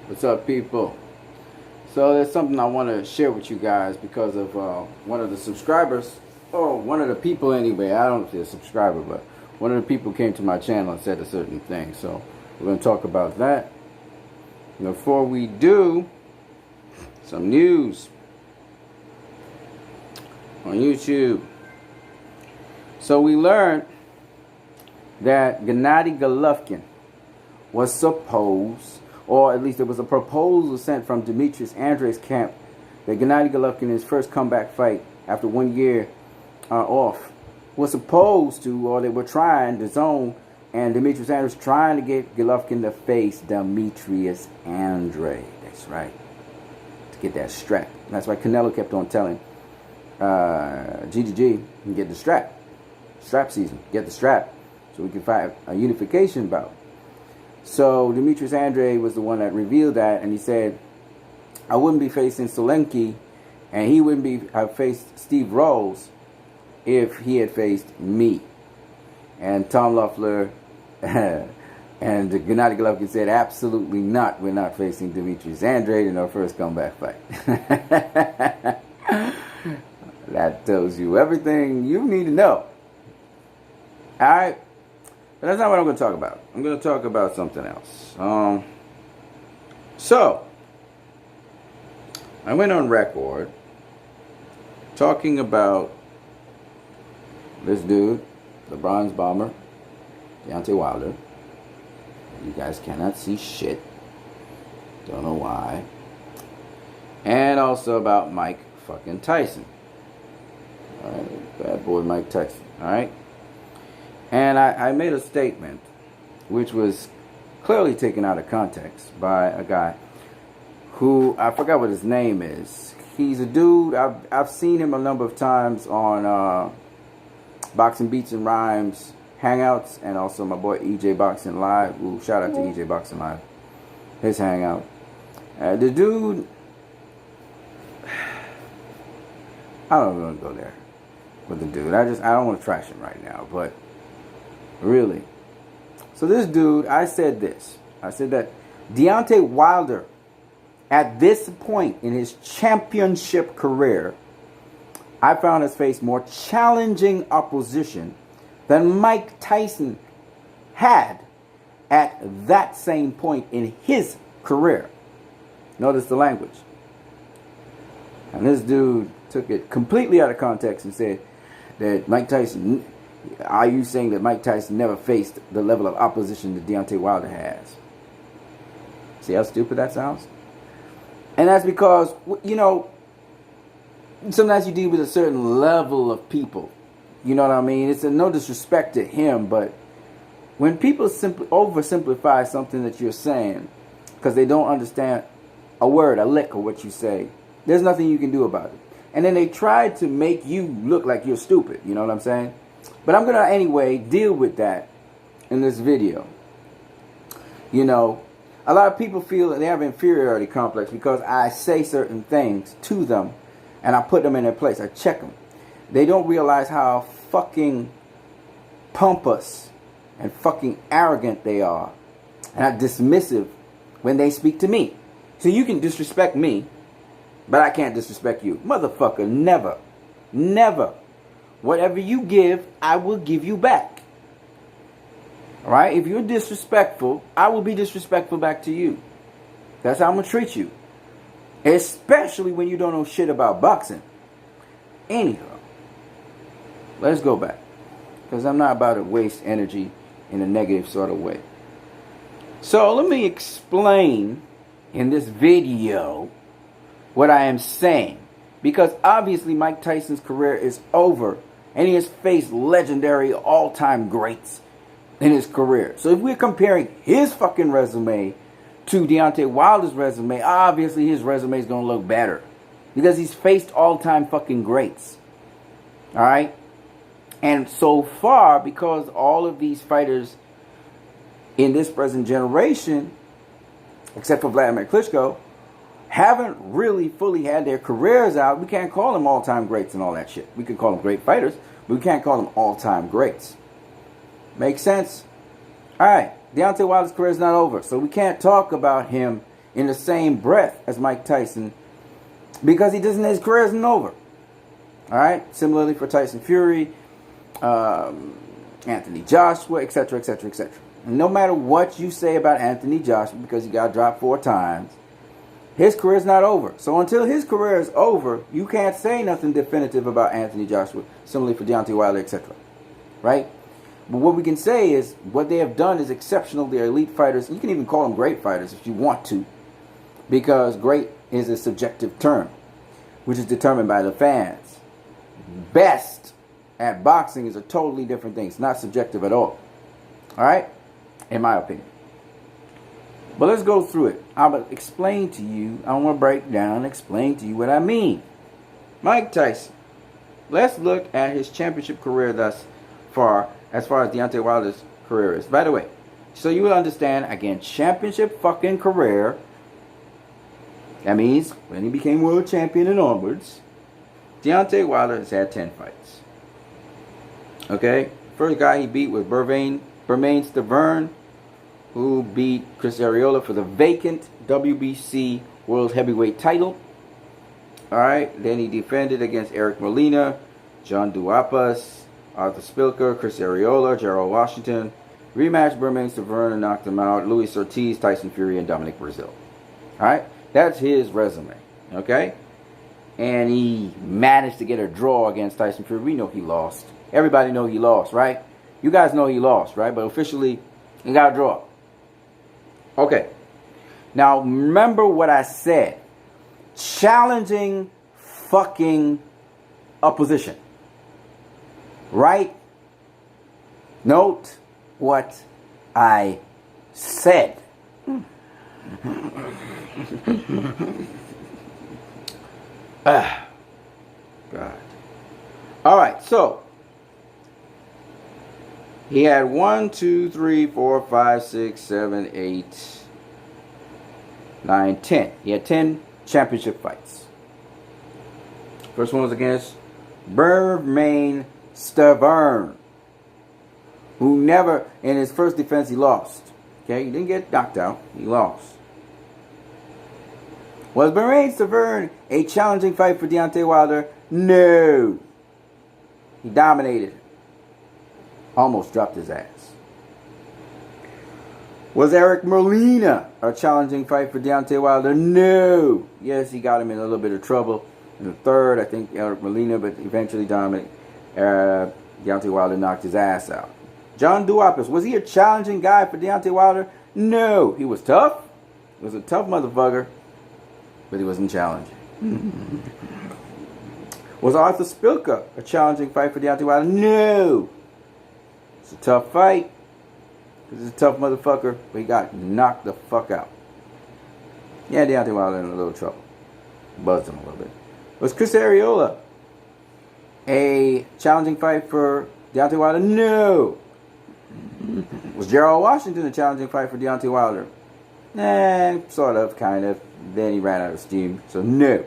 What's up, people? So there's something I want to share with you guys because of one of the subscribers, or one of the people anyway. I don't know if they're a subscriber, but one of the people came to my channel and said a certain thing. So we're going to talk about that. And before we do, some news on YouTube. So we learned that Gennady Golovkin was supposed, or at least there was a proposal sent from Demetrius Andre's camp, that Gennady Golovkin, in his first comeback fight after 1 year off, was supposed to, or they were trying, the zone and Demetrius Andre's trying to get Golovkin to face Demetrius Andre. That's right. To get that strap. And that's why Canelo kept on telling GGG, you get the strap. Strap season. Get the strap. So we can fight a unification bout. So Demetrius Andre was the one that revealed that, and he said, I wouldn't be facing Solenki, and he wouldn't have faced Steve Rolls if he had faced me. And Tom Loeffler and Gennady Golovkin said, absolutely not. We're not facing Demetrius Andre in our first comeback fight. That tells you everything you need to know. Alright? But that's not what I'm going to talk about. I'm going to talk about something else. So, I went on record talking about this dude, the bronze bomber, Deontay Wilder. You guys cannot see shit. Don't know why. And also about Mike fucking Tyson. Alright, bad boy Mike Tyson. Alright? And I made a statement which was clearly taken out of context by a guy who, I forgot what his name is. He's a dude, I've seen him a number of times on Boxing Beats and Rhymes Hangouts, and also my boy EJ Boxing Live. Ooh, shout out to EJ Boxing Live. His hangout. The dude, I don't want to go there with the dude. I don't want to trash him right now, but really. So this dude, I said this. I said that Deontay Wilder, at this point in his championship career, I found has faced more challenging opposition than Mike Tyson had at that same point in his career. Notice the language. And this dude took it completely out of context and said that Mike Tyson, are you saying that Mike Tyson never faced the level of opposition that Deontay Wilder has? See how stupid that sounds? And that's because, you know, sometimes you deal with a certain level of people. You know what I mean? It's no disrespect to him, but when people simply oversimplify something that you're saying because they don't understand a word, a lick of what you say, there's nothing you can do about it. And then they try to make you look like you're stupid. You know what I'm saying? But I'm going to anyway deal with that in this video. You know, a lot of people feel that they have inferiority complex because I say certain things to them and I put them in their place. I check them. They don't realize how fucking pompous and fucking arrogant they are and how dismissive when they speak to me. So you can disrespect me, but I can't disrespect you. Motherfucker, never. Never. Whatever you give, I will give you back. Alright? If you're disrespectful, I will be disrespectful back to you. That's how I'm going to treat you. Especially when you don't know shit about boxing. Anyhow, let's go back. Because I'm not about to waste energy in a negative sort of way. So let me explain in this video what I am saying. Because obviously Mike Tyson's career is over. And he has faced legendary all-time greats in his career. So if we're comparing his fucking resume to Deontay Wilder's resume, obviously his resume is going to look better. Because he's faced all-time fucking greats. Alright? And so far, because all of these fighters in this present generation, except for Vladimir Klitschko, haven't really fully had their careers out, we can't call them all-time greats and all that shit. We can call them great fighters, but we can't call them all-time greats. Make sense? Alright, Deontay Wilder's career is not over, so we can't talk about him in the same breath as Mike Tyson because his career isn't over. All right. Similarly for Tyson Fury, Anthony Joshua, etc., etc., etc. No matter what you say about Anthony Joshua, because he got dropped 4 times, his career is not over. So until his career is over, you can't say nothing definitive about Anthony Joshua. Similarly for Deontay Wilder, etc. Right? But what we can say is what they have done is exceptional. They're elite fighters. You can even call them great fighters if you want to, because great is a subjective term, which is determined by the fans. Best at boxing is a totally different thing. It's not subjective at all. All right? In my opinion. But let's go through it. I'm going to explain to you. I want to break down and explain to you what I mean. Mike Tyson. Let's look at his championship career thus far as Deontay Wilder's career is. By the way, so you will understand, again, championship fucking career. That means when he became world champion and onwards, Deontay Wilder has had 10 fights. Okay? First guy he beat was Bermane Stiverne, who beat Chris Arreola for the vacant WBC World Heavyweight title. Alright, then he defended against Eric Molina, John Duapas, Arthur Spilker, Chris Arreola, Gerald Washington. Rematched Bermane Stiverne and knocked him out. Luis Ortiz, Tyson Fury, and Dominic Breazeale. Alright, that's his resume. Okay? And he managed to get a draw against Tyson Fury. We know he lost. Everybody know he lost, right? You guys know he lost, right? But officially, he got a draw. Okay. Now, remember what I said. Challenging fucking opposition. Right? Note what I said. God. All right, so he had 1, 2, 3, 4, 5, 6, 7, 8, 9, 10. He had 10 championship fights. First one was against Bermane Stiverne, who never, in his first defense, he lost. Okay, he didn't get knocked out. He lost. Was Bermane Stiverne a challenging fight for Deontay Wilder? No. He dominated. Almost dropped his ass. Was Eric Molina a challenging fight for Deontay Wilder? No. Yes, he got him in a little bit of trouble in the third. I think Eric Molina, but eventually Deontay Wilder knocked his ass out. John Duapas, was he a challenging guy for Deontay Wilder? No. He was tough. He was a tough motherfucker, but he wasn't challenging. Was Arthur Spilker a challenging fight for Deontay Wilder? No. It's a tough fight. He's a tough motherfucker, but he got knocked the fuck out. Yeah, Deontay Wilder in a little trouble. Buzzed him a little bit. Was Chris Arreola a challenging fight for Deontay Wilder? No. Was Gerald Washington a challenging fight for Deontay Wilder? Sort of, kind of. Then he ran out of steam, so no.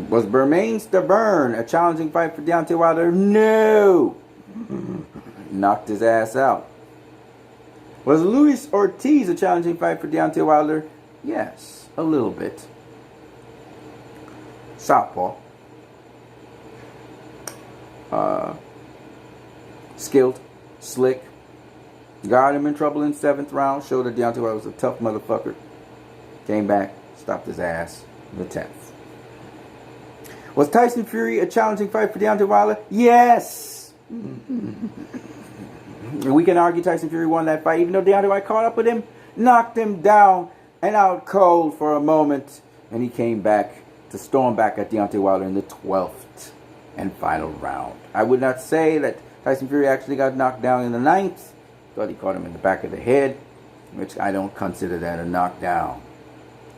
Was Bermane Stiverne a challenging fight for Deontay Wilder? No. Knocked his ass out. Was Luis Ortiz a challenging fight for Deontay Wilder? Yes, a little bit. Southpaw. Skilled, slick. Got him in trouble in 7th round. Showed that Deontay Wilder was a tough motherfucker. Came back, stopped his ass in the 10th. Was Tyson Fury a challenging fight for Deontay Wilder? Yes. We can argue Tyson Fury won that fight, even though Deontay Wilder caught up with him, knocked him down and out cold for a moment, and he came back to storm back at Deontay Wilder in the 12th and final round. I would not say that Tyson Fury actually got knocked down in the 9th. Thought he caught him in the back of the head, which I don't consider that a knockdown.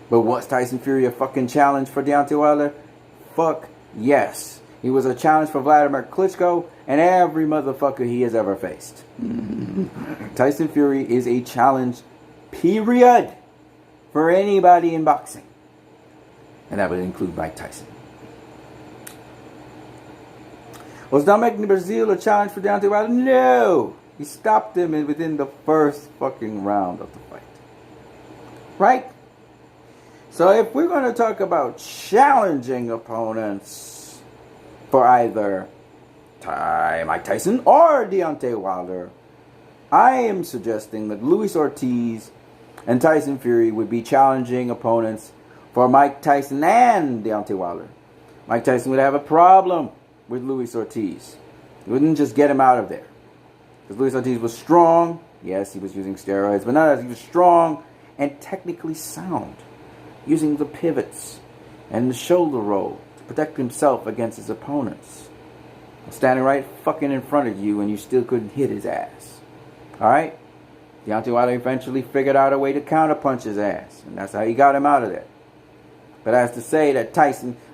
But was Tyson Fury a fucking challenge for Deontay Wilder? Fuck yes. He was a challenge for Vladimir Klitschko and every motherfucker he has ever faced. Tyson Fury is a challenge, period, for anybody in boxing. And that would include Mike Tyson. Was Dominic Breazeale a challenge for Deontay Wilder? No. He stopped him within the first fucking round of the fight. Right? So if we're going to talk about challenging opponents for either Mike Tyson or Deontay Wilder, I am suggesting that Luis Ortiz and Tyson Fury would be challenging opponents for Mike Tyson and Deontay Wilder. Mike Tyson would have a problem with Luis Ortiz. He wouldn't just get him out of there. Because Luis Ortiz was strong. Yes, he was using steroids, but not as he was strong and technically sound, using the pivots and the shoulder roll to protect himself against his opponents. Standing right fucking in front of you and you still couldn't hit his ass. Alright? Deontay Wilder eventually figured out a way to counterpunch his ass. And that's how he got him out of there. But as to say that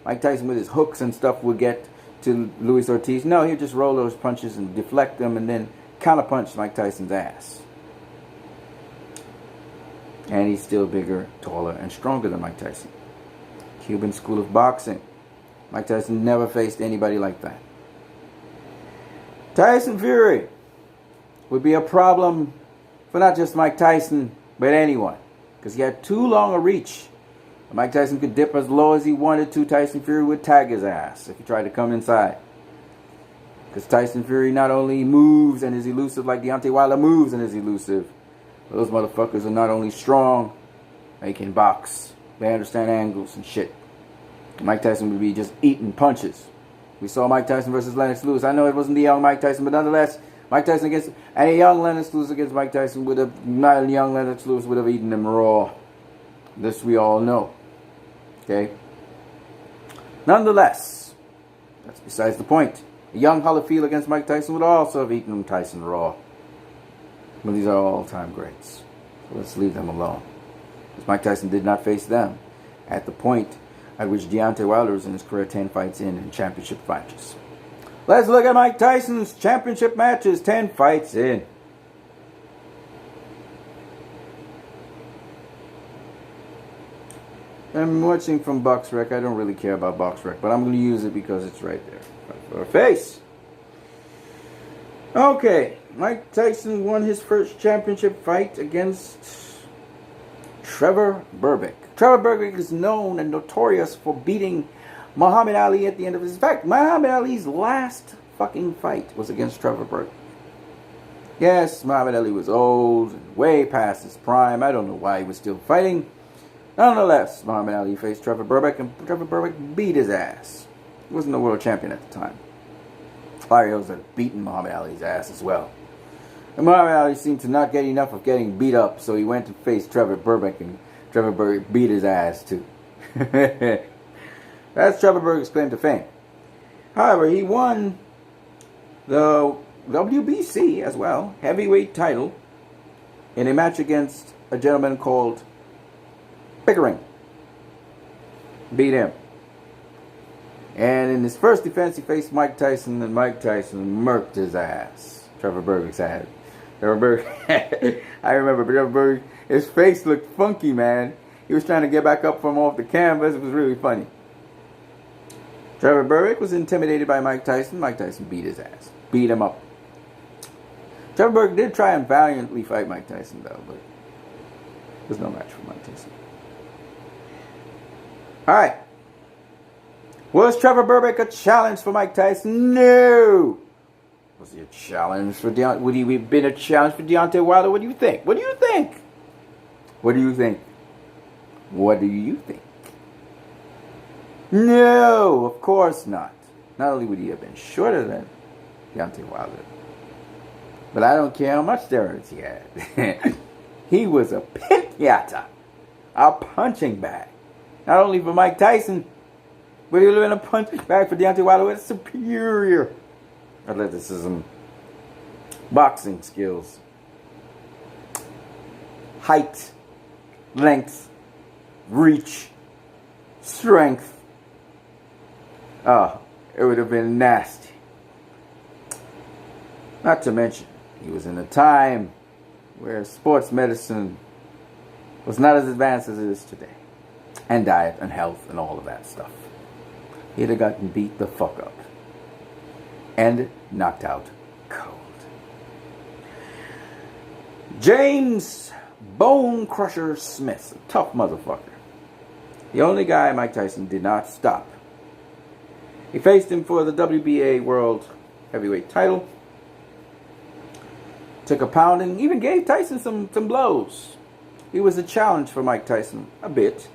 Mike Tyson with his hooks and stuff would get to Luis Ortiz, no, he'd just roll those punches and deflect them and then counterpunch Mike Tyson's ass. And he's still bigger, taller, and stronger than Mike Tyson. Cuban School of Boxing. Mike Tyson never faced anybody like that. Tyson Fury would be a problem for not just Mike Tyson, but anyone. Because he had too long a reach. Mike Tyson could dip as low as he wanted to. Tyson Fury would tag his ass if he tried to come inside. Because Tyson Fury not only moves and is elusive like Deontay Wilder moves and is elusive, but those motherfuckers are not only strong, they can box. They understand angles and shit. Mike Tyson would be just eating punches. We saw Mike Tyson versus Lennox Lewis. I know it wasn't the young Mike Tyson, but nonetheless, Mike Tyson against any young Lennox Lewis against Mike Tyson would have, not a young Lennox Lewis would have eaten him raw. This we all know. Okay? Nonetheless, that's besides the point. A young Holyfield against Mike Tyson would also have eaten Tyson raw. But these are all-time greats. So let's leave them alone. Because Mike Tyson did not face them at the point at which Deontay Wilder was in his career 10 fights in championship matches. Let's look at Mike Tyson's championship matches 10 fights in. I'm watching from BoxRec. I don't really care about BoxRec, but I'm going to use it because it's right there. Right for our face. Okay. Mike Tyson won his first championship fight against Trevor Berbick. Trevor Berbick is known and notorious for beating Muhammad Ali at the end of his fight. Muhammad Ali's last fucking fight was against Trevor Berbick. Yes, Muhammad Ali was old and way past his prime. I don't know why he was still fighting. Nonetheless, Muhammad Ali faced Trevor Berbick, and Trevor Berbick beat his ass. He wasn't the world champion at the time. Farios had beaten Muhammad Ali's ass as well. And Muhammad Ali seemed to not get enough of getting beat up, so he went to face Trevor Berbick, and Trevor Berbick beat his ass too. That's Trevor Berbick's claim to fame. However, he won the WBC as well, heavyweight title, in a match against a gentleman called Pickering. Beat him. And in his first defense, he faced Mike Tyson, and Mike Tyson murked his ass. Trevor Berbick's ass. Trevor Berbick, I remember Trevor Berbick, his face looked funky, man. He was trying to get back up from off the canvas. It was really funny. Trevor Berbick was intimidated by Mike Tyson. Mike Tyson beat his ass. Beat him up. Trevor Berbick did try and valiantly fight Mike Tyson, though, but there's no match for Mike Tyson. Alright. Was Trevor Berbick a challenge for Mike Tyson? No! Was he a challenge for Deontay? Would he have been a challenge for Deontay Wilder? What do you think? What do you think? What do you think? What do you think? No, of course not. Not only would he have been shorter than Deontay Wilder, but I don't care how much steroids he had. He was a pinata, a punching bag. Not only for Mike Tyson, but he would have been a punching bag for Deontay Wilder with superior athleticism, boxing skills, height, length, reach, strength. Oh, it would have been nasty. Not to mention, he was in a time where sports medicine was not as advanced as it is today. And diet and health and all of that stuff. He'd have gotten beat the fuck up. And knocked out cold. James Bone Crusher Smith. A tough motherfucker. The only guy Mike Tyson did not stop. He faced him for the WBA World Heavyweight title. Took a pounding, even gave Tyson some blows. He was a challenge for Mike Tyson, a bit.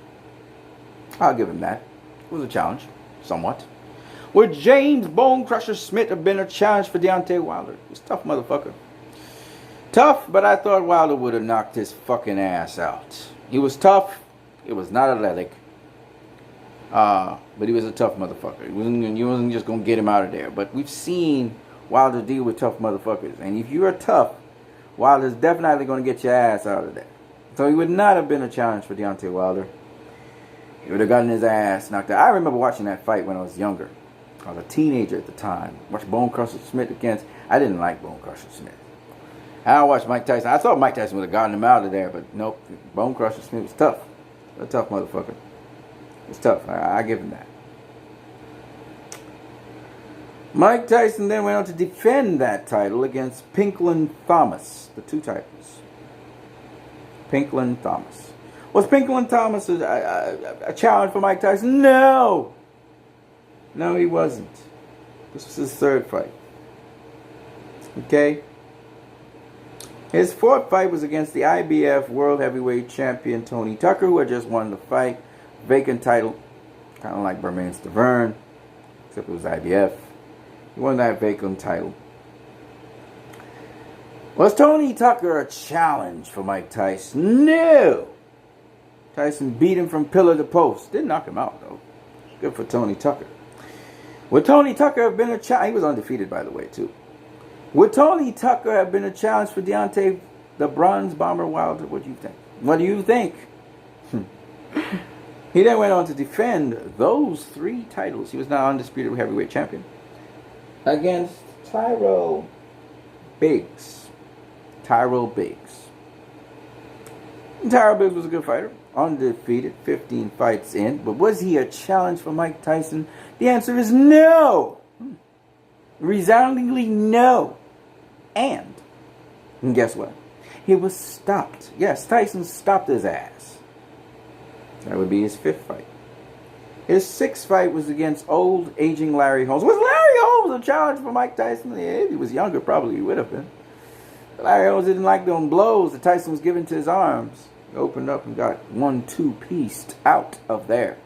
I'll give him that. It was a challenge, somewhat. Would James Bone Crusher Smith have been a challenge for Deontay Wilder? He's a tough motherfucker. Tough, but I thought Wilder would have knocked his fucking ass out. He was tough. It was not athletic. But he was a tough motherfucker. You wasn't just going to get him out of there. But we've seen Wilder deal with tough motherfuckers. And if you are tough, Wilder's definitely going to get your ass out of there. So he would not have been a challenge for Deontay Wilder. He would have gotten his ass knocked out. I remember watching that fight when I was younger. I was a teenager at the time. Watched Bone Crusher Smith against... I didn't like Bone Crusher Smith. I watched Mike Tyson. I thought Mike Tyson would have gotten him out of there. But nope. Bone Crusher Smith was tough. A tough motherfucker. It's tough. I give him that. Mike Tyson then went on to defend that title against Pinklon Thomas. The two titles. Pinklon Thomas. Was Pinklon Thomas a challenge for Mike Tyson? No! No, he wasn't. This was his third fight. Okay? His fourth fight was against the IBF World Heavyweight Champion Tony Tucker, who had just won the fight. Vacant title. Kind of like Bermane Stiverne. Except it was IBF. He won that vacant title. Was Tony Tucker a challenge for Mike Tyson? No! Tyson beat him from pillar to post. Didn't knock him out, though. Good for Tony Tucker. Would Tony Tucker have been a challenge? He was undefeated, by the way, too. Would Tony Tucker have been a challenge for Deontay, the Bronze Bomber Wilder? What do you think? What do you think? He then went on to defend those three titles. He was now undisputed heavyweight champion against Tyrell Biggs. Tyrell Biggs. Tyrell Biggs was a good fighter. Undefeated, 15 fights in. But was he a challenge for Mike Tyson? The answer is no. Resoundingly no. And guess what? He was stopped. Yes, Tyson stopped his ass. That would be his fifth fight. His sixth fight was against old, aging Larry Holmes. Was Larry Holmes a challenge for Mike Tyson? Yeah, if he was younger, probably he would have been. But Larry Holmes didn't like them blows that Tyson was giving to his arms. He opened up and got 1-2-pieced out of there.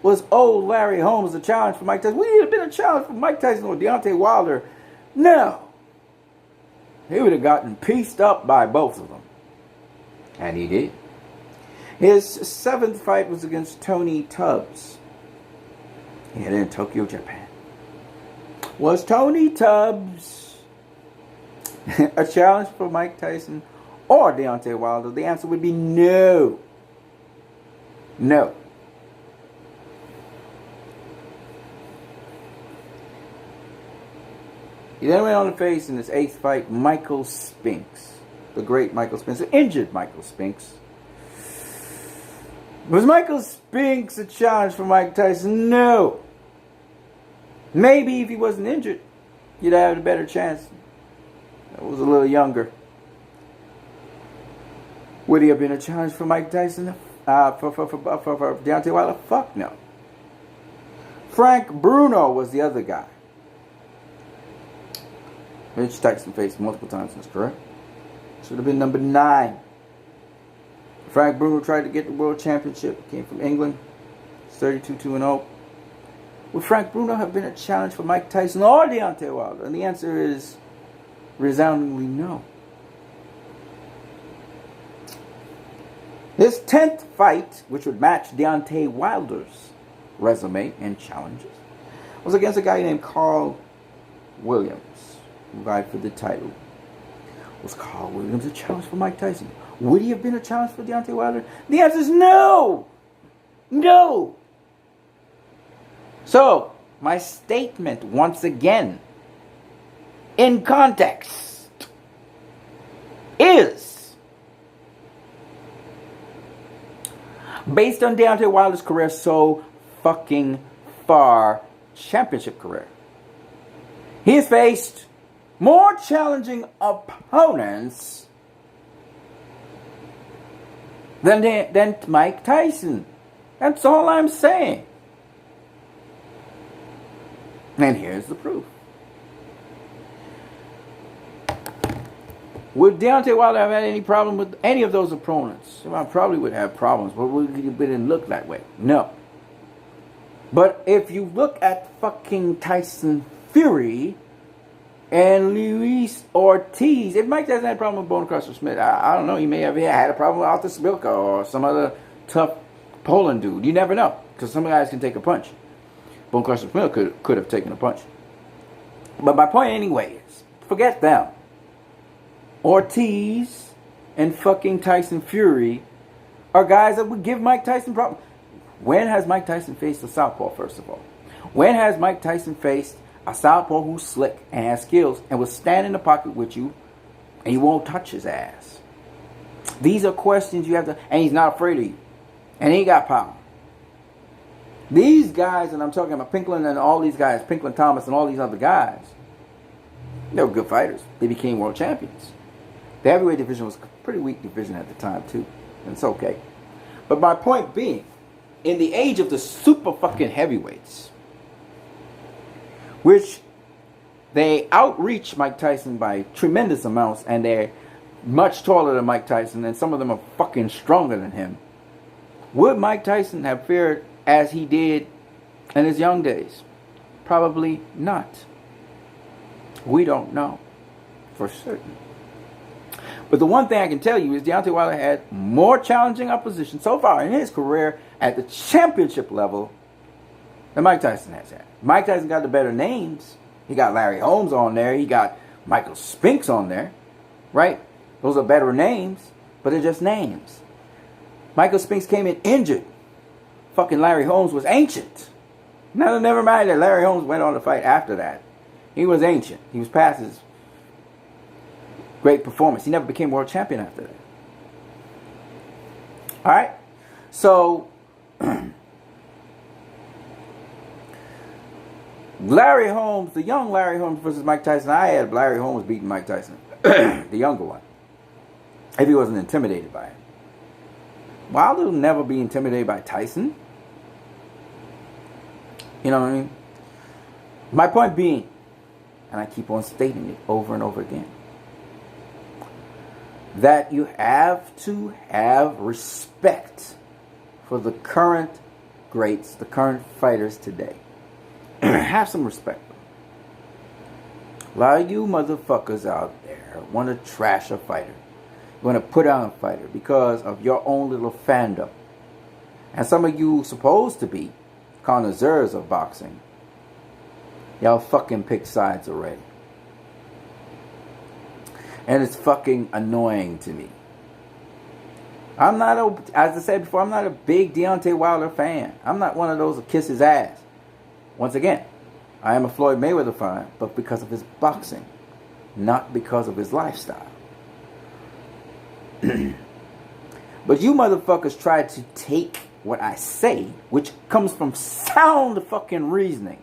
Was old Larry Holmes a challenge for Mike Tyson? Would he have been a challenge for Mike Tyson or Deontay Wilder? No. He would have gotten pieced up by both of them. And he did. His seventh fight was against Tony Tubbs. He had it in Tokyo, Japan. Was Tony Tubbs a challenge for Mike Tyson or Deontay Wilder? The answer would be no. No. He then went on to face in his eighth fight Michael Spinks. The great Michael Spinks. The injured Michael Spinks. Was Michael Spinks a challenge for Mike Tyson? No. Maybe if he wasn't injured, you'd have a better chance. That was a little younger. Would he have been a challenge for Mike Tyson? For Deontay Wilder? Fuck no. Frank Bruno was the other guy. Which Tyson faced multiple times in his career. Should have been number 9. Frank Bruno tried to get the world championship. Came from England. 32-2-0. Would Frank Bruno have been a challenge for Mike Tyson or Deontay Wilder? And the answer is resoundingly no. His 10th fight, which would match Deontay Wilder's resume and challenges, was against a guy named Carl Williams, who vied for the title. Was Carl Williams a challenge for Mike Tyson? Would he have been a challenge for Deontay Wilder? The answer is no! No! So, my statement once again, in context, is based on Deontay Wilder's career so fucking far, championship career. He has faced more challenging opponents than Mike Tyson. That's all I'm saying. And here's the proof. Would Deontay Wilder have had any problem with any of those opponents? I probably would have problems, but it didn't look that way. No. But if you look at fucking Tyson Fury and Luis Ortiz, if Mike Tyson had a problem with Bone Crusher Smith, I don't know, he may have had a problem with Arthur Smilka or some other tough Poland dude. You never know, because some guys can take a punch. Bone Crusher Smith could have taken a punch. But my point anyway is, forget them. Ortiz and fucking Tyson Fury are guys that would give Mike Tyson problems. When has Mike Tyson faced a southpaw, first of all? When has Mike Tyson faced a southpaw who's slick and has skills and will stand in the pocket with you and you won't touch his ass? These are questions you have to... And he's not afraid of you. And he got power. These guys, and I'm talking about Pinklin and all these guys, Pinklin Thomas and all these other guys, they were good fighters. They became world champions. The heavyweight division was a pretty weak division at the time, too. And it's okay. But my point being, in the age of the super fucking heavyweights, which they outreach Mike Tyson by tremendous amounts, and they're much taller than Mike Tyson, and some of them are fucking stronger than him, would Mike Tyson have fared as he did in his young days? Probably not. We don't know for certain. But the one thing I can tell you is Deontay Wilder had more challenging opposition so far in his career at the championship level than Mike Tyson has had. Mike Tyson got the better names. He got Larry Holmes on there. He got Michael Spinks on there. Right? Those are better names, but they're just names. Michael Spinks came in injured. Fucking Larry Holmes was ancient. Now, never mind that Larry Holmes went on to fight after that. He was ancient. He was past his great performance. He never became world champion after that. Alright? So, Larry Holmes, the young Larry Holmes versus Mike Tyson. I had Larry Holmes beating Mike Tyson. The younger one. If he wasn't intimidated by him. Wilder will never be intimidated by Tyson. You know what I mean? My point being, and I keep on stating it over and over again, that you have to have respect for the current greats, the current fighters today. Have some respect. A lot of you motherfuckers out there want to trash a fighter. You want to put down a fighter because of your own little fandom. And some of you supposed to be connoisseurs of boxing, y'all fucking pick sides already. And it's fucking annoying to me. I'm not, as I said before, I'm not a big Deontay Wilder fan. I'm not one of those that kiss his ass. Once again, I am a Floyd Mayweather fan, but because of his boxing, not because of his lifestyle. But you motherfuckers try to take what I say, which comes from sound fucking reasoning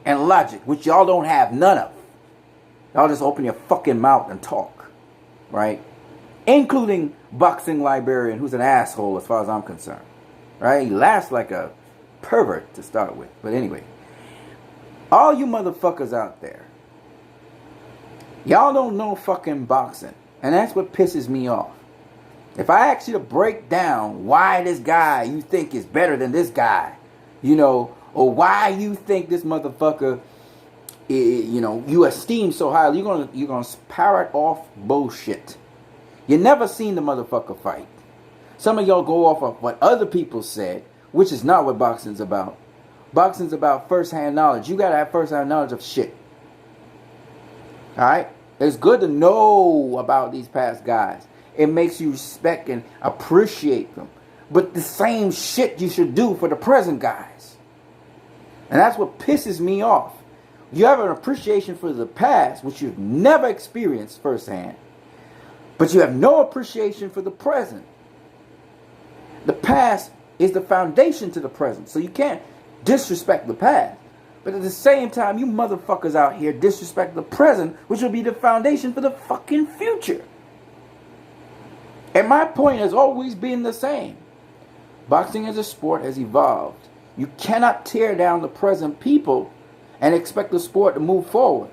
and logic, which y'all don't have none of. Y'all just open your fucking mouth and talk, right? Including boxing librarian, who's an asshole as far as I'm concerned, right? He laughs like a pervert to start with. But anyway, all you motherfuckers out there, y'all don't know fucking boxing, and that's what pisses me off. If I ask you to break down why this guy you think is better than this guy, you know, or why you think this motherfucker, you know, you esteem so highly, you're gonna parrot off bullshit. You never seen the motherfucker fight. Some of y'all go off of what other people said, which is not what boxing's about. Boxing's about first-hand knowledge. You gotta have first-hand knowledge of shit. Alright? It's good to know about these past guys. It makes you respect and appreciate them. But the same shit you should do for the present guys. And that's what pisses me off. You have an appreciation for the past, which you've never experienced firsthand. But you have no appreciation for the present. The past is the foundation to the present. So you can't disrespect the past. But at the same time, you motherfuckers out here disrespect the present, which will be the foundation for the fucking future. And my point has always been the same. Boxing as a sport has evolved. You cannot tear down the present people and expect the sport to move forward.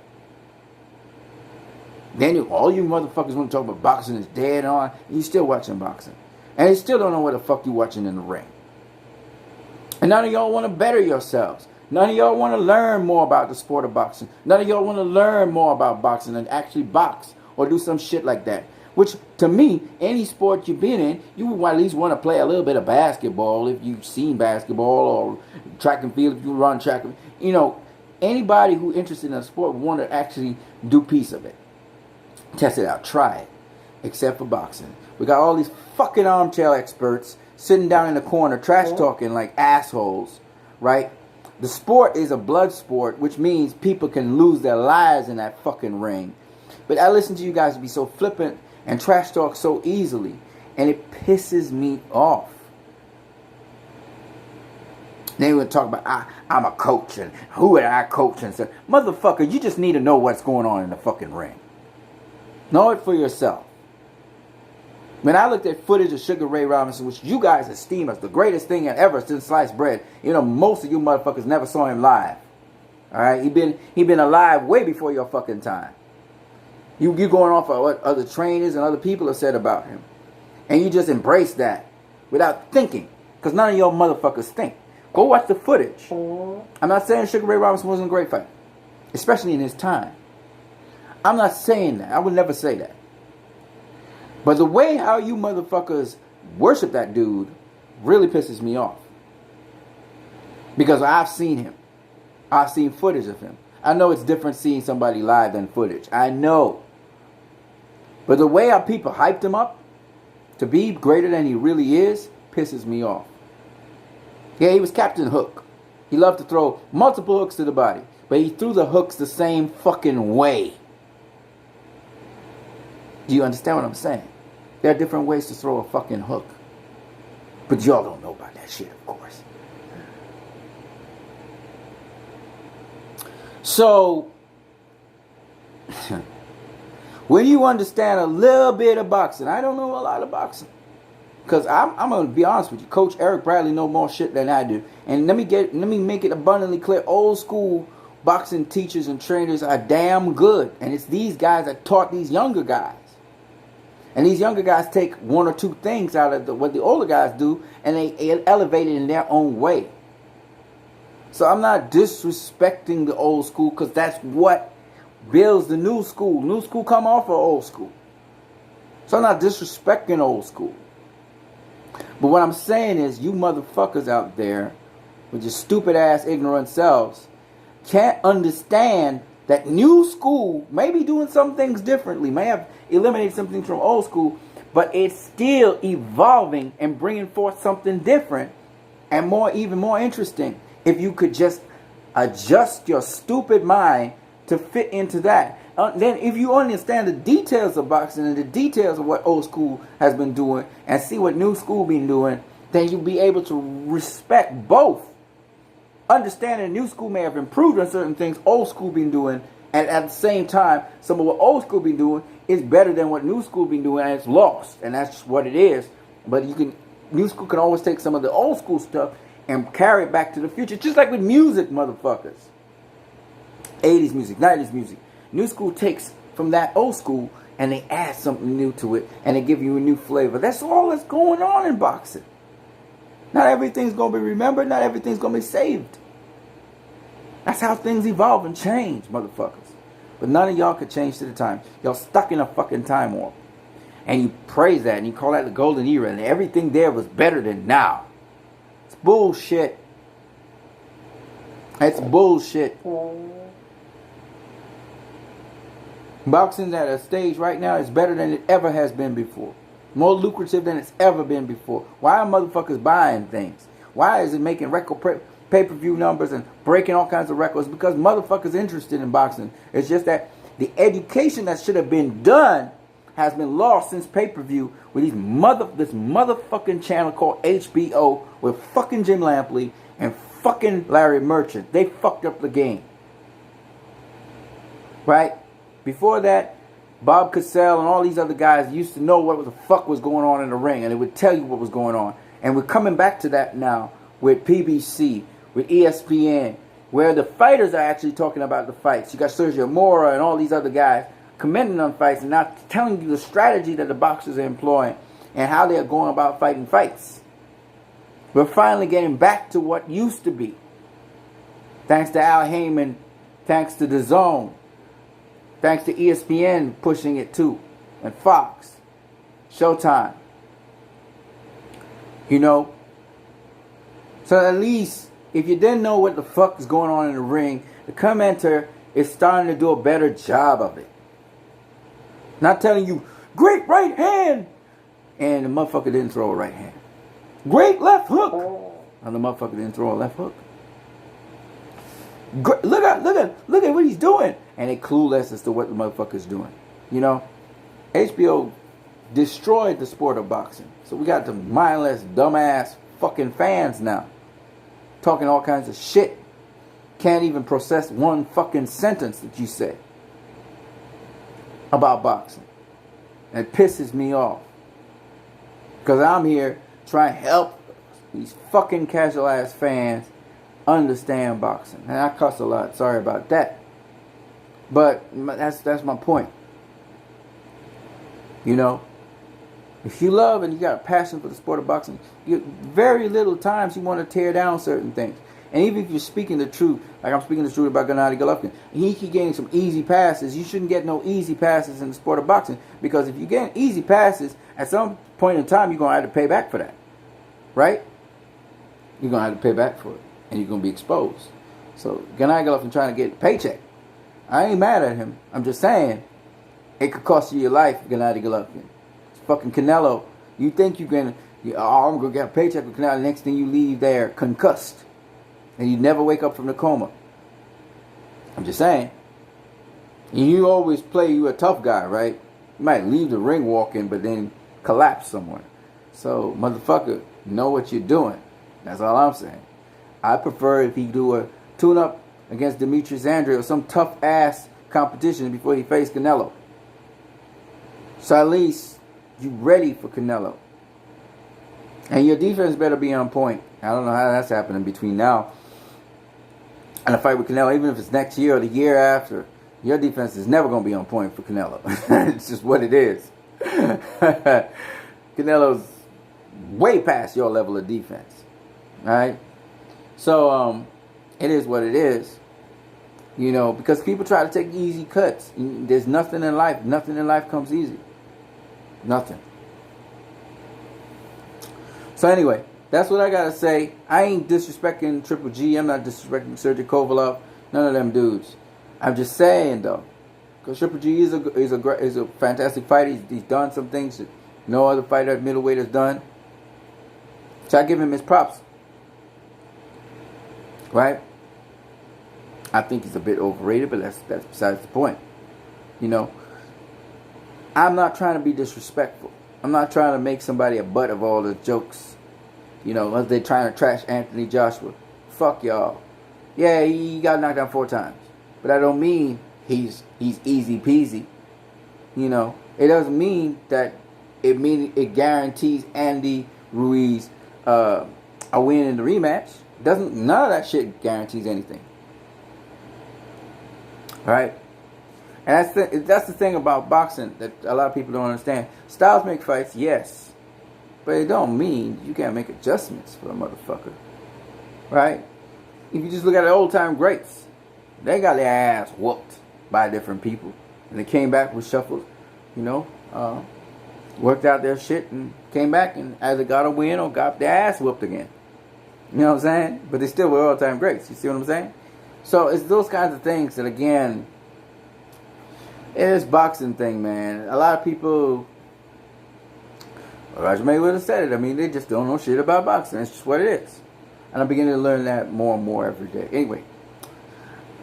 Then all you motherfuckers want to talk about boxing is dead on. You still watching boxing. And you still don't know what the fuck you watching in the ring. And none of y'all want to better yourselves. None of y'all want to learn more about the sport of boxing. None of y'all want to learn more about boxing and actually box or do some shit like that. Which, to me, any sport you've been in, you would at least want to play a little bit of basketball if you've seen basketball, or track and field if you run track. You know, anybody who's interested in a sport would want to actually do a piece of it. Test it out. Try it. Except for boxing. We got all these fucking armchair experts sitting down in the corner trash talking like assholes, right? The sport is a blood sport, which means people can lose their lives in that fucking ring. But I listen to you guys be so flippant and trash talk so easily, and it pisses me off. They would talk about, I'm a coach, and who would I coach? And say, motherfucker, you just need to know what's going on in the fucking ring. Know it for yourself. When I looked at footage of Sugar Ray Robinson, which you guys esteem as the greatest thing ever since sliced bread, you know, most of you motherfuckers never saw him live. Alright? He been alive way before your fucking time. You going off of what other trainers and other people have said about him. And you just embrace that without thinking. Because none of your motherfuckers think. Go watch the footage. I'm not saying Sugar Ray Robinson wasn't a great fighter. Especially in his time. I'm not saying that. I would never say that. But the way how you motherfuckers worship that dude really pisses me off. Because I've seen him. I've seen footage of him. I know it's different seeing somebody live than footage. I know. But the way how people hyped him up to be greater than he really is pisses me off. Yeah, he was Captain Hook. He loved to throw multiple hooks to the body. But he threw the hooks the same fucking way. Do you understand what I'm saying? There are different ways to throw a fucking hook. But y'all don't know about that shit, of course. So, when you understand a little bit of boxing, I don't know a lot of boxing. Because I'm going to be honest with you. Coach Eric Bradley knows more shit than I do. And let me make it abundantly clear. Old school boxing teachers and trainers are damn good. And it's these guys that taught these younger guys. And these younger guys take one or two things out of what the older guys do, and they elevate it in their own way. So I'm not disrespecting the old school, because that's what builds the new school. New school come off of old school. So I'm not disrespecting old school. But what I'm saying is, you motherfuckers out there with your stupid ass ignorant selves can't understand that new school may be doing some things differently, may have eliminated some things from old school, but it's still evolving and bringing forth something different and even more interesting. If you could just adjust your stupid mind to fit into that. Then if you understand the details of boxing and the details of what old school has been doing and see what new school been doing, then you'll be able to respect both. Understanding new school may have improved on certain things old school been doing, and at the same time, some of what old school been doing is better than what new school been doing, and it's lost, and that's what it is. But new school can always take some of the old school stuff and carry it back to the future, just like with music, motherfuckers. 80s music, 90s music. New school takes from that old school and they add something new to it, and they give you a new flavor. That's all that's going on in boxing. Not everything's going to be remembered. Not everything's going to be saved. That's how things evolve and change, motherfuckers. But none of y'all could change to the time. Y'all stuck in a fucking time warp. And you praise that and you call that the golden era. And everything there was better than now. It's bullshit. It's bullshit. Boxing at a stage right now is better than it ever has been before. More lucrative than it's ever been before. Why are motherfuckers buying things? Why is it making record pay-per-view numbers and breaking all kinds of records? Because motherfuckers interested in boxing. It's just that the education that should have been done has been lost since pay-per-view with this motherfucking channel called HBO with fucking Jim Lampley and fucking Larry Merchant. They fucked up the game. Right? Before that, Bob Cassell and all these other guys used to know what the fuck was going on in the ring, and they would tell you what was going on. And we're coming back to that now with PBC, with ESPN, where the fighters are actually talking about the fights. You got Sergio Mora and all these other guys commenting on fights and not telling you the strategy that the boxers are employing and how they are going about fighting fights. We're finally getting back to what used to be. Thanks to Al Heyman, thanks to The Zone, thanks to ESPN pushing it too, and Fox, Showtime. You know? So at least, if you didn't know what the fuck is going on in the ring, the commentator is starting to do a better job of it. Not telling you, great right hand, and the motherfucker didn't throw a right hand. Great left hook, and the motherfucker didn't throw a left hook. Look at what he's doing, and they clueless as to what the motherfucker's doing. You know, HBO destroyed the sport of boxing, so we got the mindless, dumbass fucking fans now talking all kinds of shit. Can't even process one fucking sentence that you say about boxing. And it pisses me off, because I'm here trying to help these fucking casual ass fans understand boxing. And I cuss a lot, sorry about that, but that's my point. You know, if you love and you got a passion for the sport of boxing, very little times you want to tear down certain things. And even if you're speaking the truth, like I'm speaking the truth about Gennady Golovkin, he keep getting some easy passes. You shouldn't get no easy passes in the sport of boxing, because if you get easy passes, at some point in time, you're going to have to pay back for that. Right? You're going to have to pay back for it, and you're going to be exposed. So Gennady Golovkin trying to get a paycheck. I ain't mad at him. I'm just saying, it could cost you your life, Gennady Golovkin. It's fucking Canelo. You think you're going to, I'm going to get a paycheck with Canelo. Next thing you leave there concussed, and you never wake up from the coma. I'm just saying. You always play you a tough guy, right? You might leave the ring walking, but then collapse somewhere. So, motherfucker, know what you're doing. That's all I'm saying. I prefer if he do a tune-up against Demetrius Andrade or some tough-ass competition before he faced Canelo. So at least you ready for Canelo. And your defense better be on point. I don't know how that's happening between now and a fight with Canelo. Even if it's next year or the year after, your defense is never going to be on point for Canelo. It's just what it is. Canelo's way past your level of defense. Alright? So, it is what it is. You know, because people try to take easy cuts. There's nothing in life. Nothing in life comes easy. Nothing. So anyway, that's what I gotta say. I ain't disrespecting Triple G. I'm not disrespecting Sergey Kovalev. None of them dudes. I'm just saying though, because Triple G is a fantastic fighter. He's done some things that no other fighter at middleweight has done. So I give him his props. Right? I think he's a bit overrated, but that's besides the point. You know, I'm not trying to be disrespectful. I'm not trying to make somebody a butt of all the jokes. You know, unless they're trying to trash Anthony Joshua. Fuck y'all. Yeah, he got knocked down 4 times. But that don't mean he's easy peasy. You know, it doesn't mean that it guarantees Andy Ruiz a win in the rematch. None of that shit guarantees anything. Right? And that's the thing about boxing that a lot of people don't understand. Styles make fights, yes. But it don't mean you can't make adjustments for a motherfucker. Right? If you just look at the old time greats, they got their ass whooped by different people. And they came back with shuffles, you know, worked out their shit and came back and either got a win or got their ass whooped again. You know what I'm saying? But they still were all time greats. You see what I'm saying? So it's those kinds of things that, again, it is boxing thing, man. A lot of people, Roger Mayweather said it. I mean, they just don't know shit about boxing. It's just what it is. And I'm beginning to learn that more and more every day. Anyway,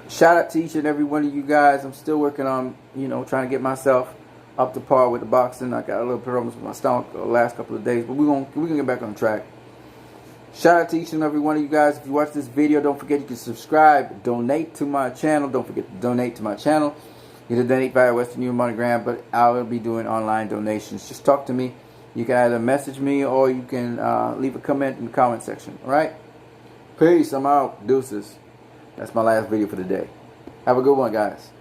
shout out to each and every one of you guys. I'm still working on, you know, trying to get myself up to par with the boxing. I got a little problems with my stomach the last couple of days, but we're gonna get back on track. Shout out to each and every one of you guys. If you watch this video, don't forget you can subscribe, donate to my channel. Don't forget to donate to my channel. either donate via Western Union MoneyGram, but I will be doing online donations. Just talk to me. You can either message me or you can leave a comment in the comment section. All right? Peace. I'm out. Deuces. That's my last video for the day. Have a good one, guys.